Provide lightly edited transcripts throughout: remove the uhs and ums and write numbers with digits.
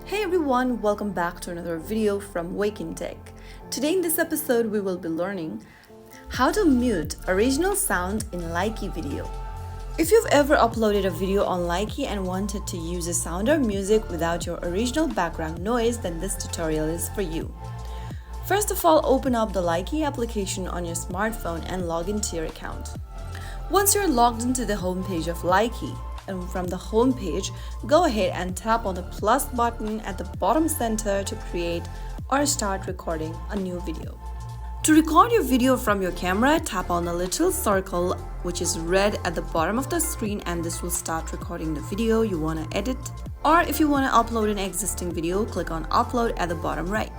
Hey everyone, welcome back to another video from Wake&Tech. Today in this episode we will be learning how to mute original sound in Likee video. If you've ever uploaded a video on Likee and wanted to use a sound or music without your original background noise, then this tutorial is for you. First of all, open up the Likee application on your smartphone and log into your account. Once you're logged into the home page of Likee, and from the home page, go ahead and tap on the plus button at the bottom center to create or start recording a new video. To record your video from your camera, tap on the little circle which is red at the bottom of the screen, and this will start recording the video you want to edit. Or if you want to upload an existing video, click on upload at the bottom right.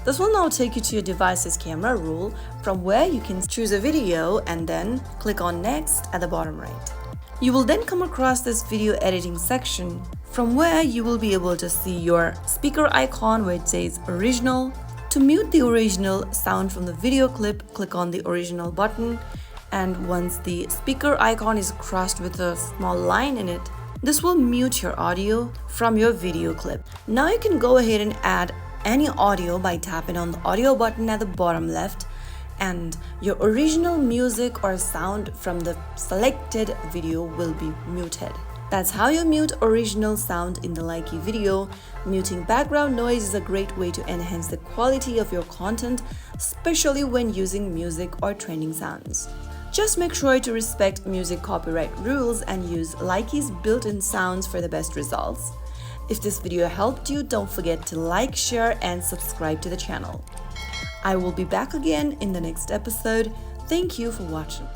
This will now take you to your device's camera roll, from where you can choose a video and then click on next at the bottom right. You will then come across this video editing section, from where you will be able to see your speaker icon where it says original. To mute the original sound from the video clip, click on the original button, and once the speaker icon is crossed with a small line in it, this will mute your audio from your video clip. Now you can go ahead and add any audio by tapping on the audio button at the bottom left, and your original music or sound from the selected video will be muted. That's how you mute original sound in the Likee video. Muting background noise is a great way to enhance the quality of your content, especially when using music or trending sounds. Just make sure to respect music copyright rules and use Likee's built-in sounds for the best results. If this video helped you, don't forget to like, share, and subscribe to the channel. I will be back again in the next episode. Thank you for watching.